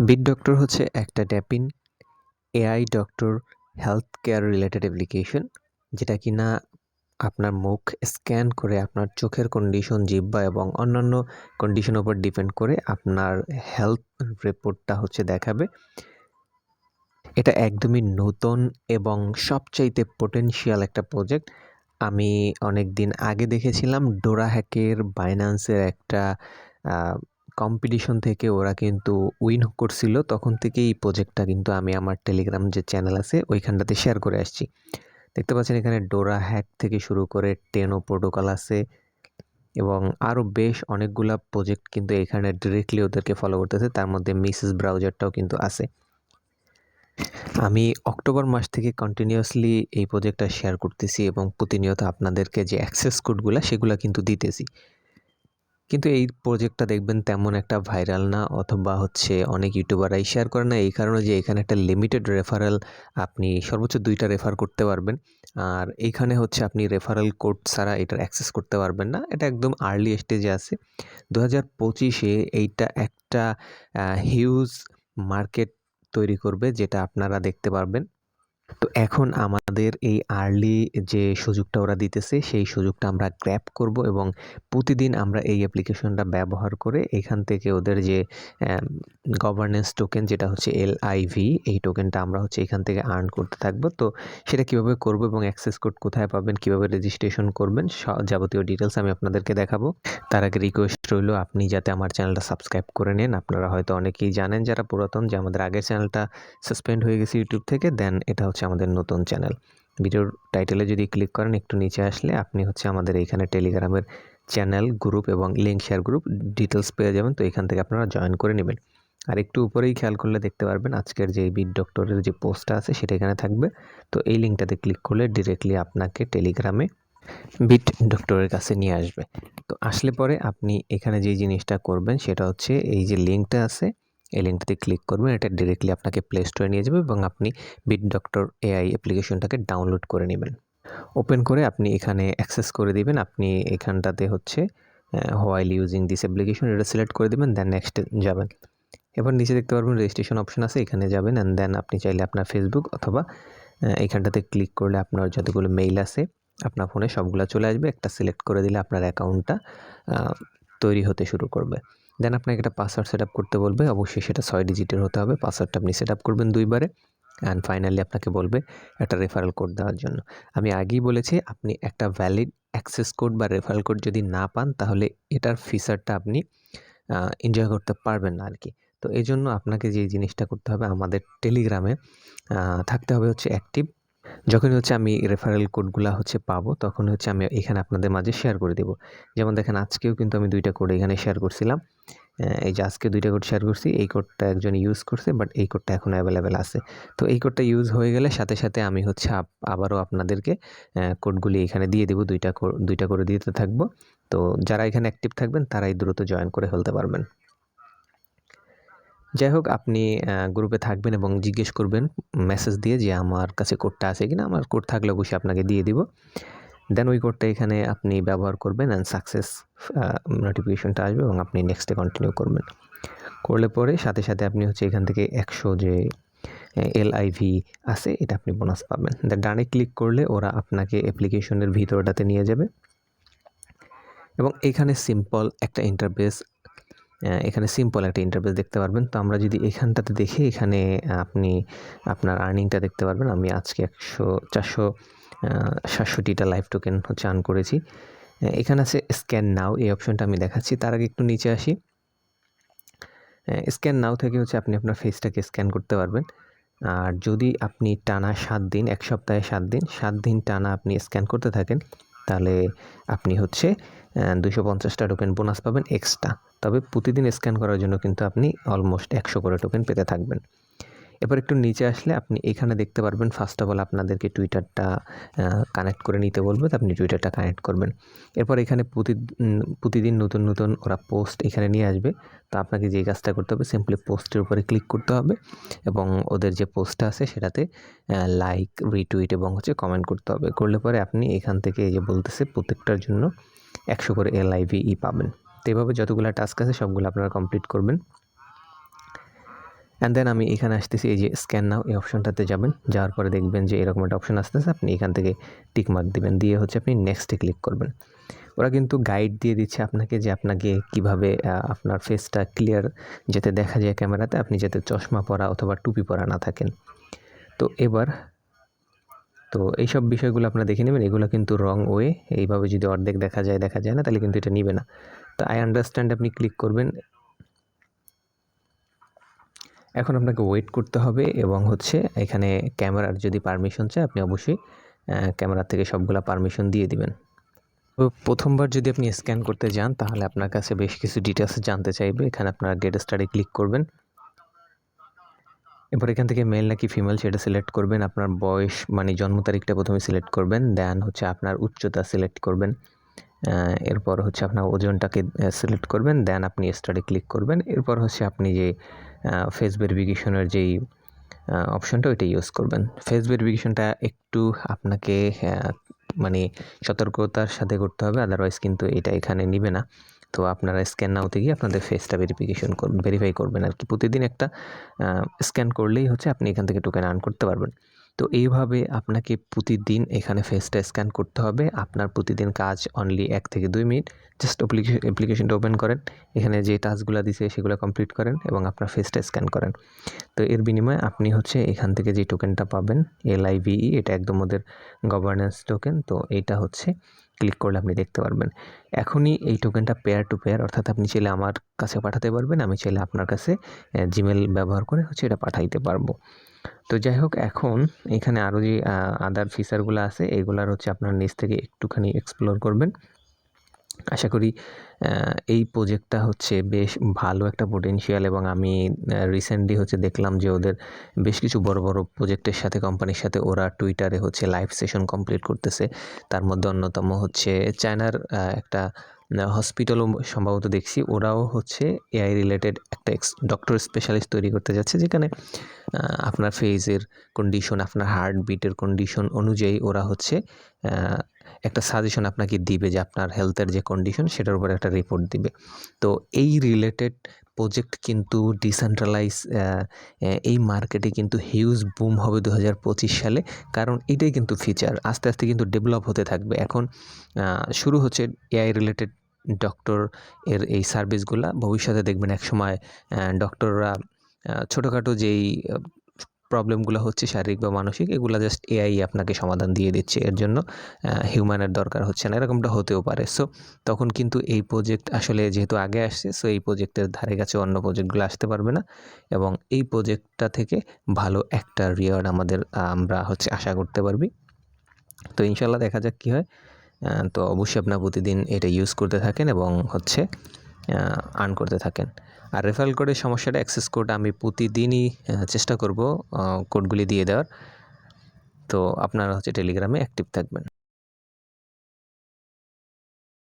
Bit doctor হচ্ছে একটা ট্যাপিন AI doctor health care related application, যেটা কিনা আপনার মুখ স্ক্যান করে আপনার চোখের কন্ডিশন, জিহ্বা এবং অন্যান্য কন্ডিশনের উপর ডিপেন্ড করে আপনার হেলথ রিপোর্টটা হচ্ছে দেখাবে। এটা একদমই নতুন এবং সবচাইতে পোটেনশিয়াল একটা প্রজেক্ট। আমি অনেক দিন আগে দেখেছিলাম ডোরা হ্যাকের বাইন্যান্সের একটা কম্পিটিশন থেকে ওরা কিন্তু উইন করছিল। তখন থেকেই এই প্রজেক্টটা কিন্তু আমি আমার টেলিগ্রাম যে চ্যানেল আছে ওইখানটাতে শেয়ার করে আসছি। দেখতে পাচ্ছেন এখানে ডোরা হ্যাক থেকে শুরু করে টেনো প্রোটোকল আছে এবং আরও বেশ অনেকগুলা প্রজেক্ট কিন্তু এখানে ডিরেক্টলি ওদেরকে ফলো করতেছে। তার মধ্যে মিসেস ব্রাউজারটাও কিন্তু আছে। আমি অক্টোবর মাস থেকে কন্টিনিউয়াসলি এই প্রজেক্টটা শেয়ার করতেছি এবং প্রতিনিয়ত আপনাদেরকে যে অ্যাক্সেস কোডগুলা সেগুলা কিন্তু দিতেছি। কিন্তু এই প্রজেক্টটা দেখবেন তেমন একটা ভাইরাল না, অথবা হচ্ছে অনেক ইউটিউবাররাই শেয়ার করে না, এই কারণে যে এখানে একটা লিমিটেড রেফারেল, আপনি সর্বোচ্চ 2টা রেফার করতে পারবেন। আর এইখানে হচ্ছে আপনি রেফারেল কোড ছাড়া এটার অ্যাক্সেস করতে পারবেন না। এটা একদম আর্লি স্টেজে আছে। 2025-এ এইটা একটা হিউজ মার্কেট তৈরি করবে, যেটা আপনারা দেখতে পারবেন। তো এখন আমাদের এই আর্লি যে সুযোগটা ওরা দিতেছে, সেই সুযোগটা আমরা গ্র্যাব করব এবং প্রতিদিন আমরা এই অ্যাপ্লিকেশনটা ব্যবহার করে এখান থেকে ওদের যে গভর্নেন্স টোকেন, যেটা হচ্ছে LIV, এই টোকেনটা আমরা হচ্ছে এখান থেকে আর্ন করতে থাকবো। তো সেটা কিভাবে করব এবং অ্যাক্সেস কোড কোথায় পাবেন, কিভাবে রেজিস্ট্রেশন করবেন, যাবতীয় ডিটেলস আমি আপনাদেরকে দেখাবো। তার আগে রিকোয়েস্ট রইল আপনি যাতে আমার চ্যানেলটা সাবস্ক্রাইব করে নেন। আপনারা হয়তো অনেকেই জানেন যারা পুরাতন, যে আমাদের আগের চ্যানেলটা সাসপেন্ড হয়ে গেছে ইউটিউব থেকে, দেন এটা হচ্ছে আমাদের নতুন চ্যানেল। ভিডিওর টাইটেলে যদি ক্লিক করেন, একটু নিচে আসলে আপনি হচ্ছে আমাদের এইখানে টেলিগ্রামের চ্যানেল, গ্রুপ এবং লিঙ্ক শেয়ার গ্রুপ ডিটেলস পেয়ে যাবেন। তো এখান থেকে আপনারা জয়েন করে নেবেন। আর একটু উপরেই খেয়াল করলে দেখতে পারবেন আজকের যে বিট ডক্টরের যে পোস্টটা আছে সেটা এখানে থাকবে। তো এই লিঙ্কটাতে ক্লিক করলে ডিরেক্টলি আপনাকে টেলিগ্রামে বিট ডক্টরের কাছে নিয়ে আসবে। তো আসলে পরে আপনি এখানে যে জিনিসটা করবেন সেটা হচ্ছে এই যে লিঙ্কটা আছে, এই লিঙ্কটাতে ক্লিক করবেন। এটা ডিরেক্টলি আপনাকে প্লে স্টোরে নিয়ে যাবে এবং আপনি বিট ডক্টর AI অ্যাপ্লিকেশনটাকে ডাউনলোড করে নেবেন। ওপেন করে আপনি এখানে অ্যাক্সেস করে দিবেন। আপনি এখানটাতে হচ্ছে হোয়াইল ইউজিং দিস অ্যাপ্লিকেশন এটা সিলেক্ট করে দিবেন, দেন নেক্সট যাবেন। এবার নিচে দেখতে পারবেন রেজিস্ট্রেশন অপশন আছে, এখানে যাবেন অ্যান্ড দেন আপনি চাইলে আপনার ফেসবুক অথবা এখানটাতে ক্লিক করলে আপনার যতগুলো মেইল আছে আপনার ফোনে সবগুলো চলে আসবে। একটা সিলেক্ট করে দিলে আপনার অ্যাকাউন্টটা তৈরি হতে শুরু করবে। দেন আপনাকে একটা পাসওয়ার্ড সেট করতে বলবে, অবশ্যই সেটা 6 ডিজিটের হতে হবে। পাসওয়ার্ডটা আপনি সেট করবেন 2বারে অ্যান্ড ফাইনালি আপনাকে বলবে একটা রেফারেল কোড দেওয়ার জন্য। আমি আগেই বলেছি আপনি একটা ভ্যালিড অ্যাক্সেস কোড বা রেফারেল কোড যদি না পান, তাহলে এটার ফিচারটা আপনি এনজয় করতে পারবেন না আর কি। তো এই জন্য আপনাকে যে জিনিসটা করতে হবে, আমাদের টেলিগ্রামে থাকতে হবে হচ্ছে অ্যাক্টিভ। যখনই হচ্ছে আমি রেফারেল কোডগুলা হচ্ছে পাবো, তখন হচ্ছে আমি এখানে আপনাদের মাঝে শেয়ার করে দেবো। যেমন দেখেন আজকেও কিন্তু আমি 2টা কোড এখানে শেয়ার করছিলাম। এই যে আজকে 2টা কোড শেয়ার করছি, এই কোডটা একজন ইউজ করছে, বাট এই কোডটা এখন অ্যাভেলেবেল আছে। তো এই কোডটা ইউজ হয়ে গেলে সাথে সাথে আমি হচ্ছে আবারও আপনাদেরকে কোডগুলি এখানে দিয়ে দেবো। 2টা করে দিতে থাকবো। তো যারা এখানে অ্যাক্টিভ থাকবেন তারাই দ্রুত জয়েন করে ফেলতে পারবেন। যাই হোক, আপনি গ্রুপে থাকবেন এবং জিজ্ঞেস করবেন মেসেজ দিয়ে যে আমার কাছে কোডটা আছে কিনা। আমার কোড থাকলে অবশ্যই আপনাকে দিয়ে দিব। দেন ওই কোডটা এখানে আপনি ব্যবহার করবেন অ্যান্ড সাকসেস নোটিফিকেশনটা আসবে এবং আপনি নেক্সটে কন্টিনিউ করবেন। করলে পরে সাথে সাথে আপনি হচ্ছে এখান থেকে 100 যে LIV আছে এটা আপনি বোনাস পাবেন। দেন ডানে ক্লিক করলে ওরা আপনাকে অ্যাপ্লিকেশনের ভিতরটাতে নিয়ে যাবে এবং এখানে সিম্পল একটা ইন্টারফেস দেখতে পারবেন। তো আমরা যদি এখানটাতে দেখি, এখানে আপনি আপনার আর্নিংটা দেখতে পারবেন। আমি আজকে 700টা লাইভ টোকেন হচ্ছে আর্ন করেছি। এখানে আছে স্ক্যান নাও, এই অপশনটা আমি দেখাচ্ছি। তার আগে একটু নিচে আসি। স্ক্যান নাও থেকে হচ্ছে আপনি আপনার ফেসটাকে স্ক্যান করতে পারবেন। আর যদি আপনি টানা 7 দিন, 1 সপ্তাহে 7 দিন টানা আপনি স্ক্যান করতে থাকেন, তাহলে আপনি হচ্ছে 250টা টোকেন বোনাস পাবেন এক্সট্রা। তবে প্রতিদিন স্ক্যান করার জন্য কিন্তু আপনি অলমোস্ট 100 করে টোকেন পেতে থাকবেন। এবার একটু নিচে আসলে আপনি এখানে দেখতে পারবেন ফার্স্ট অফ অল আপনাদেরকে টুইটারটা কানেক্ট করে নিতে বলবে, তো আপনি টুইটারটা কানেক্ট করবেন। এরপর এখানে প্রতিদিন নতুন ওরা পোস্ট এখানে নিয়ে আসবে। তো আপনাকে যে কাজটা করতে হবে, সিম্পলি পোস্টের উপরে ক্লিক করতে হবে এবং ওদের যে পোস্টটা আছে সেটাতে লাইক, রিটুইট এবং হচ্ছে কমেন্ট করতে হবে। করলে পরে আপনি এখান থেকে এই যে বলতেছে প্রত্যেকটার জন্য 100 করে LIV পাবেন। তো এভাবে যতগুলো টাস্ক আছে সবগুলো আপনারা কমপ্লিট করবেন। অ্যান্ড দেন আমি এখানে আসতেছি, এই যে স্ক্যান নাও এই অপশনটাতে যাবেন, যাওয়ার পরে দেখবেন যে এরকম একটা অপশন আসতেছে, আপনি এখান থেকে টিক মার্ক দিবেন, দিয়ে হচ্ছে আপনি নেক্সটে ক্লিক করবেন। ওরা কিন্তু গাইড দিয়ে দিচ্ছে আপনাকে যে আপনাকে কিভাবে আপনার ফেসটা ক্লিয়ার যাতে দেখা যায় ক্যামেরাতে, আপনি যাতে চশমা পরা অথবা টুপি পরা না থাকেন। তো এবার তো এইসব বিষয়গুলো আপনারা দেখে নেবেন, এগুলো কিন্তু রং ওয়ে। এইভাবে যদি অর্ধেক দেখা যায় না, তাহলে কিন্তু এটা নিবে না। তো আই আন্ডারস্ট্যান্ড আপনি ক্লিক করবেন। এখন আপনাকে ওয়েট করতে হবে এবং হচ্ছে এখানে ক্যামেরার যদি পারমিশন চায়, আপনি অবশ্যই ক্যামেরা থেকে সবগুলা পারমিশন দিয়ে দিবেন। তো প্রথমবার যদি আপনি স্ক্যান করতে যান, তাহলে আপনার কাছে বেশ কিছু ডিটেলস জানতে চাইবে। এখানে আপনার গেট স্টার্টে ক্লিক করবেন। এরপর এখান থেকে মেল নাকি ফিমেল সেটা সিলেক্ট করবেন। আপনার বয়স মানে জন্ম তারিখটা প্রথমে সিলেক্ট করবেন, দেন হচ্ছে আপনার উচ্চতা সিলেক্ট করবেন। এরপর হচ্ছে আপনার ওজনটাকে সিলেক্ট করবেন, দেন আপনি স্টার্টে ক্লিক করবেন। এরপর হচ্ছে আপনি যে ফেস ভেরিফিকেশনের যেই অপশনটা ওইটা ইউজ করবেন। ফেস ভেরিফিকেশনটা একটু আপনাকে মানে সতর্কতার সাথে করতে হবে, আদারওয়াইজ কিন্তু এটা এখানে নিবে না। তো আপনারা স্ক্যান নাওতে গিয়ে আপনাদের ফেসটা ভেরিফাই করবেন আর কি। প্রতিদিন একটা স্ক্যান করলেই হচ্ছে আপনি এখান থেকে টোকেন আর্ন করতে পারবেন। তো এইভাবে আপনাকে প্রতিদিন এখানে ফেসটা স্ক্যান করতে হবে। আপনার প্রতিদিন কাজ অনলি 1 থেকে 2 মিনিট। জাস্ট অ্যাপ্লিকেশনটা ওপেন করেন, এখানে যে টাস্কগুলো দিছে সেগুলো কমপ্লিট করেন এবং আপনার ফেসটা স্ক্যান করেন। তো এর বিনিময়ে আপনি হচ্ছে এখান থেকে যে টোকেনটা পাবেন LIVE, এটা একদম ওদের গভর্নেন্স টোকেন। তো এইটা হচ্ছে ক্লিক করলে আপনি দেখতে পারবেন। এখনই এই টোকেনটা পেয়ার টু পেয়ার, অর্থাৎ আপনি চাইলে আমার কাছে পাঠাতে পারবেন, আমি চাইলে আপনার কাছে জিমেল ব্যবহার করে হচ্ছে এটা পাঠাইতে পারবো। তো যাই হোক, এখন এখানে আরও যে আদার ফিচারগুলো আছে এগুলার হচ্ছে আপনার নিজ থেকে একটুখানি এক্সপ্লোর করবেন। আশা করি এই প্রজেক্টটা হচ্ছে বেশ ভালো একটা পোটেনশিয়াল, এবং আমি রিসেন্টলি হচ্ছে দেখলাম যে ওদের বেশ কিছু বড় বড় প্রজেক্টের সাথে, কোম্পানির সাথে ওরা টুইটারে হচ্ছে লাইভ সেশন কমপ্লিট করতেছে। তার মধ্যে অন্যতম হচ্ছে চায়নার একটা হসপিটালও সম্ভবত দেখছি, ওরাও হচ্ছে AI রিলেটেড একটা ডক্টর স্পেশালিস্ট তৈরি করতে যাচ্ছে, যেখানে আপনার ফেসের কন্ডিশন, আপনার হার্টবিটের কন্ডিশন অনুযায়ী ওরা হচ্ছে একটা সাজেশন আপনাকে দিবে যে আপনার হেলথের যে কন্ডিশন সেটার উপর একটা রিপোর্ট দিবে। তো এই রিলেটেড প্রজেক্ট কিন্তু ডিসেন্ট্রালাইজ এই মার্কেটে কিন্তু হিউজ বুম হবে 2025 সালে, কারণ এটাই কিন্তু ফিচার আস্তে আস্তে কিন্তু ডেভেলপ হতে থাকবে। এখন শুরু হচ্ছে AI রিলেটেড ডক্টর এর এই সার্ভিসগুলা। ভবিষ্যতে দেখবেন একসময় ডক্টররা ছোটোখাটো যেই প্রবলেমগুলো হচ্ছে শারীরিক বা মানসিক, এগুলো জাস্ট AI আপনাকে সমাধান দিয়ে দিচ্ছে, এর জন্য হিউম্যানের দরকার হচ্ছে না, এরকমটা হতেও পারে। সো তখন কিন্তু এই প্রজেক্ট আসলে যেহেতু আগে আসছে, সো এই প্রজেক্টের ধারে কাছে অন্য প্রজেক্টগুলো আসতে পারবে না, এবং এই প্রজেক্টটা থেকে ভালো একটা রিওয়ার্ড আমরা হচ্ছে আশা করতে পারবি। তো ইনশাল্লাহ দেখা যাক কী হয়। তো অবশ্যই আপনার প্রতিদিন এটা ইউজ করতে থাকেন এবং হচ্ছে আর্ন করতে থাকেন। আর রেফারেল কোডের সমস্যাটা, অ্যাক্সেস কোড আমি প্রতিদিনই চেষ্টা করব কোডগুলি দিয়ে দেওয়ার। তো আপনারা হচ্ছে টেলিগ্রামে অ্যাক্টিভ থাকবেন।